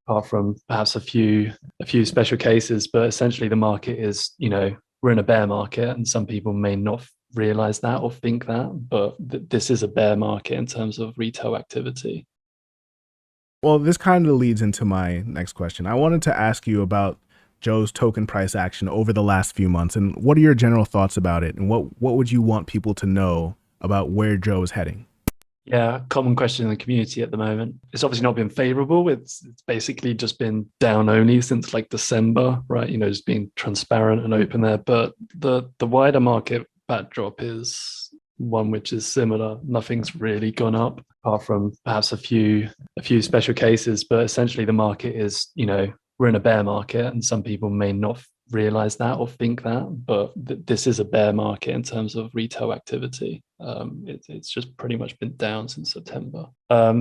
apart from perhaps a few special cases. But essentially, the market is, we're in a bear market, and some people may not realize that or think that, but this is a bear market in terms of retail activity. Well, this kind of leads into my next question. I wanted to ask you about Joe's token price action over the last few months, and what are your general thoughts about it, and what would you want people to know about where Joe is heading? Yeah, common question in the community at the moment. It's obviously not been favorable. It's basically just been down only since like December, right? Just being transparent and open there. But the wider market backdrop is one which is similar. Nothing's really gone up apart from perhaps a few special cases. But essentially, the market is, we're in a bear market, and some people may not realize that or think that, but this is a bear market in terms of retail activity. It's just pretty much been down since September.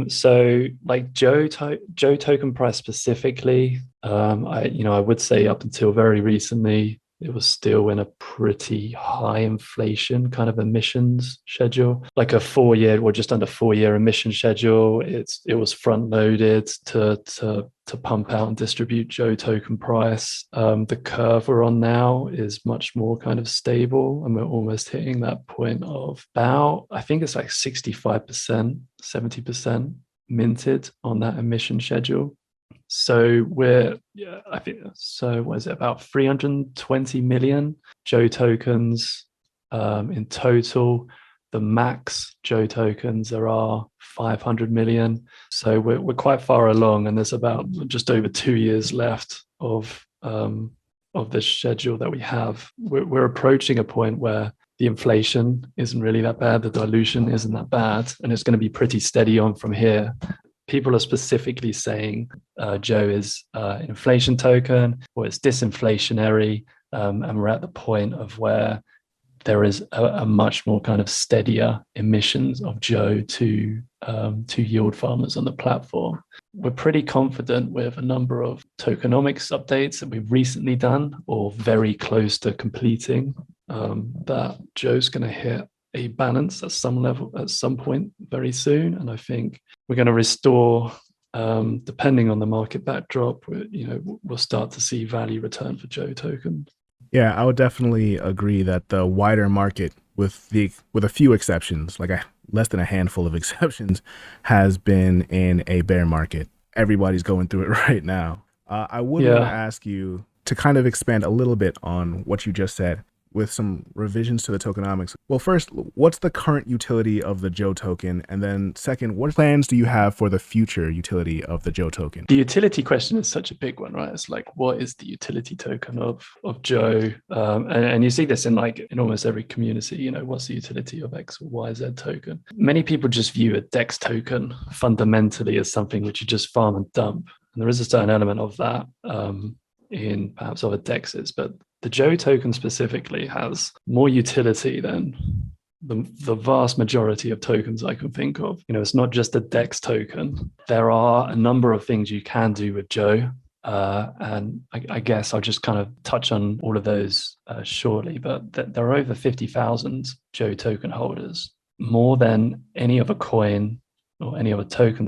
So like Joe token price specifically, I would say up until very recently, it was still in a pretty high inflation kind of emissions schedule, like a 4-year or just under 4-year emission schedule. It was front loaded to pump out and distribute Joe token price. The curve we're on now is much more kind of stable, and we're almost hitting that point of about, I think it's like 65%, 70% minted on that emission schedule. So I think, so what is it, about 320 million Joe tokens in total. The max Joe tokens, there are 500 million. So we're quite far along, and there's about just over 2 years left of the schedule that we have. We're approaching a point where the inflation isn't really that bad, the dilution isn't that bad, and it's going to be pretty steady on from here. People are specifically saying Joe is an inflation token, or it's disinflationary, and we're at the point of where there is a much more kind of steadier emissions of Joe to yield farmers on the platform. We're pretty confident with a number of tokenomics updates that we've recently done or very close to completing, that Joe's going to hit a balance at some level at some point very soon. And I think we're going to restore, depending on the market backdrop, we'll start to see value return for Joe token. Yeah, I would definitely agree that the wider market, with a few exceptions, like less than a handful of exceptions, has been in a bear market. Everybody's going through it right now. I would want to ask you to kind of expand a little bit on what you just said, with some revisions to the tokenomics. Well, first, what's the current utility of the Joe token? And then second, what plans do you have for the future utility of the Joe token? The utility question is such a big one, right? It's like, what is the utility token of Joe? And you see this in almost every community, what's the utility of X or Y, Z token? Many people just view a DEX token fundamentally as something which you just farm and dump. And there is a certain element of that in perhaps other DEXs, but the Joe token specifically has more utility than the vast majority of tokens I can think of. It's not just a DEX token. There are a number of things you can do with Joe. And I guess I'll just kind of touch on all of those shortly, but there are over 50,000 Joe token holders, more than any other coin or any other token,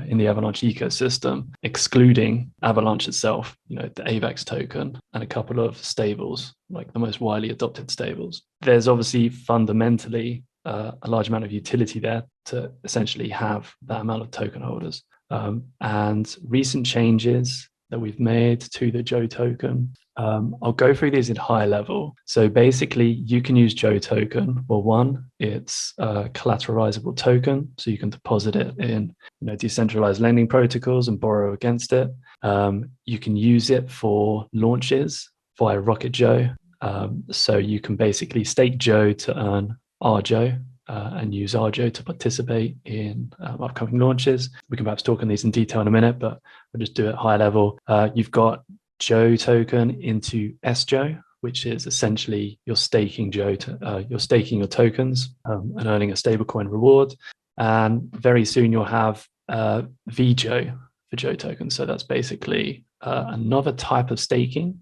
in the Avalanche ecosystem, excluding Avalanche itself, the Avax token and a couple of stables, like the most widely adopted stables. There's obviously fundamentally a large amount of utility there to essentially have that amount of token holders. And recent changes that we've made to the Joe token, I'll go through these in high level. So basically, you can use Joe token. Well, one, it's a collateralizable token, so you can deposit it in decentralized lending protocols and borrow against it. You can use it for launches via Rocket Joe. So you can basically stake Joe to earn rJoe, and use rJoe to participate in upcoming launches. We can perhaps talk on these in detail in a minute, but we'll just do it high level. You've got Joe token into sJoe, which is essentially you're staking Joe you're staking your tokens and earning a stablecoin reward. And very soon you'll have vJoe for Joe tokens. So that's basically another type of staking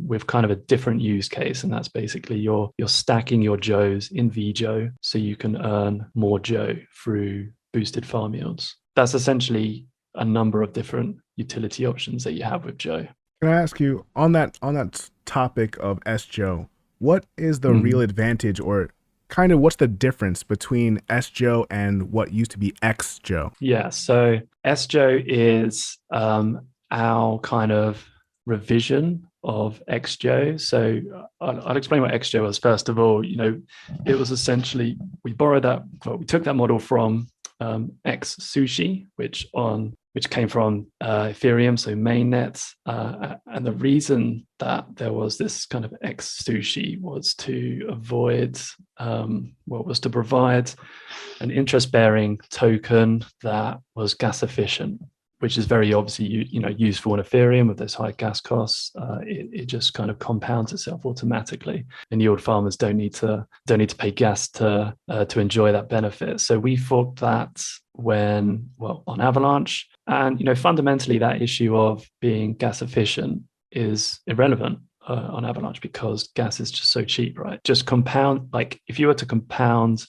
with kind of a different use case, and that's basically you're stacking your Joes in vJoe so you can earn more Joe through boosted farm yields. That's essentially a number of different utility options that you have with Joe. Can I ask you on that topic of sJoe, what is the real advantage, or kind of what's the difference between sJoe and what used to be xJoe? Yeah, so sJoe is our kind of revision of xJoe. So I'll explain what xJoe was. First of all, it was essentially, we took that model from xSushi, which came from Ethereum, so mainnet. And the reason that there was this kind of xSushi was to avoid, was to provide an interest-bearing token that was gas efficient, which is very obviously useful in Ethereum with those high gas costs. It just kind of compounds itself automatically, and yield farmers don't need to pay gas to enjoy that benefit. So we forked that on Avalanche, and fundamentally that issue of being gas efficient is irrelevant on Avalanche because gas is just so cheap, right? Just compound, like if you were to compound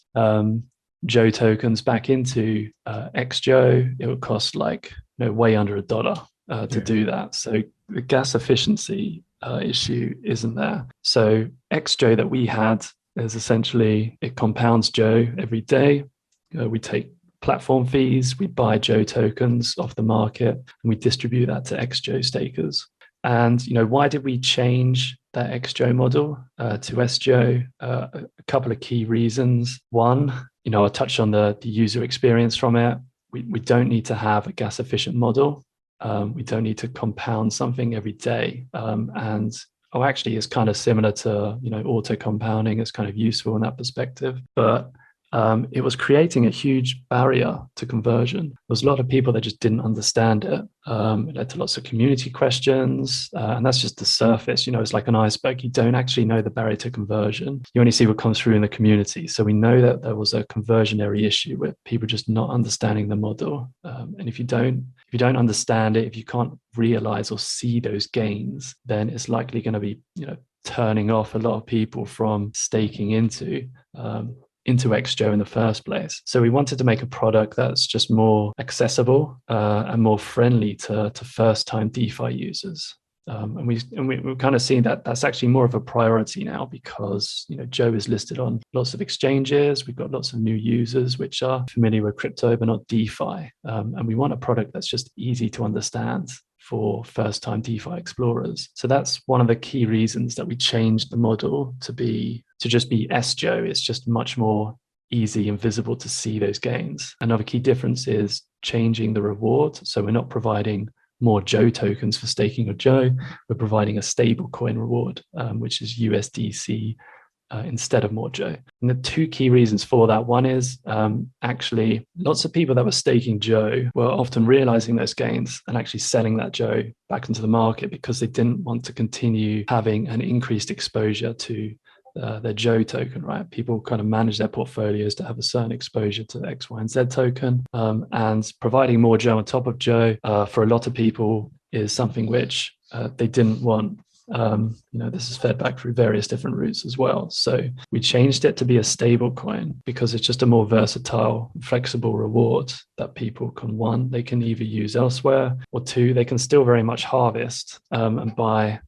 Joe tokens back into xJoe, it would cost way under $1 to do that. So the gas efficiency issue isn't there. So xJoe that we had is essentially, it compounds Joe every day. We take platform fees, we buy Joe tokens off the market, and we distribute that to xJoe stakers. And why did we change that xJoe model to sJoe? A couple of key reasons. One, I'll touch on the user experience from it. We don't need to have a gas efficient model. We don't need to compound something every day. Actually, it's kind of similar to auto compounding. It's kind of useful in that perspective, but it was creating a huge barrier to conversion. There was a lot of people that just didn't understand it. It led to lots of community questions, and that's just the surface. It's like an iceberg. You don't actually know the barrier to conversion. You only see what comes through in the community. So we know that there was a conversionary issue with people just not understanding the model. And if you don't understand it, if you can't realize or see those gains, then it's likely going to be turning off a lot of people from staking into xJoe in the first place. So we wanted to make a product that's just more accessible and more friendly to first-time DeFi users. And we're kind of seeing that that's actually more of a priority now because Joe is listed on lots of exchanges. We've got lots of new users which are familiar with crypto but not DeFi. And we want a product that's just easy to understand for first-time DeFi explorers. So that's one of the key reasons that we changed the model to just be sJoe. It's just much more easy and visible to see those gains. Another key difference is changing the reward. So we're not providing more Joe tokens for staking of Joe. We're providing a stable coin reward, which is USDC instead of more Joe. And the two key reasons for that, one is actually lots of people that were staking Joe were often realizing those gains and actually selling that Joe back into the market because they didn't want to continue having an increased exposure to their Joe token, right? People kind of manage their portfolios to have a certain exposure to the X, Y, and Z token. And providing more Joe on top of Joe for a lot of people is something which they didn't want. This is fed back through various different routes as well. So we changed it to be a stable coin because it's just a more versatile, flexible reward that people can, one, they can either use elsewhere, or two, they can still very much harvest and buy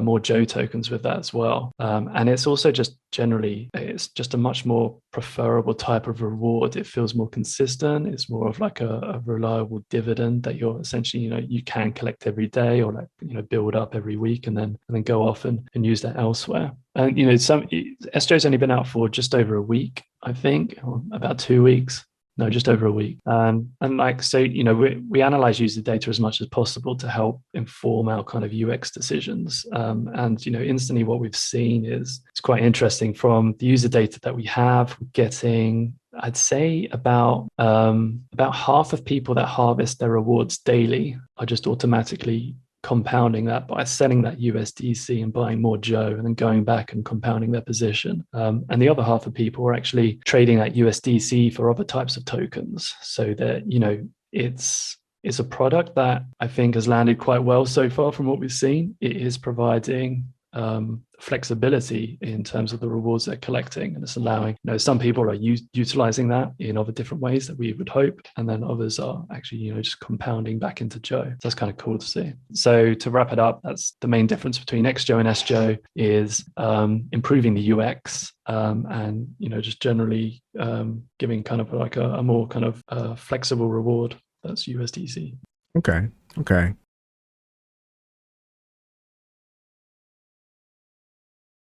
more Joe tokens with that as well. And it's also just generally, it's just a much more preferable type of reward. It feels more consistent. It's more of like a reliable dividend that you're essentially, you can collect every day or build up every week and then go off and use that elsewhere. And, sJoe's only been out for just over a week, I think, or about 2 weeks. No, just over a week. We analyze user data as much as possible to help inform our kind of UX decisions. Instantly what we've seen is it's quite interesting from the user data that we have, getting, I'd say about half of people that harvest their rewards daily are just automatically compounding that by selling that USDC and buying more Joe and then going back and compounding their position. And the other half of people are actually trading that USDC for other types of tokens. So that, it's a product that I think has landed quite well so far from what we've seen. It is providing flexibility in terms of the rewards they're collecting, and it's allowing, some people are utilizing that in other different ways that we would hope, and then others are actually just compounding back into Joe. So that's kind of cool to see. So to wrap it up, that's the main difference between xJoe and sJoe is improving the UX, and just generally giving kind of like a more kind of flexible reward that's USDC. Okay.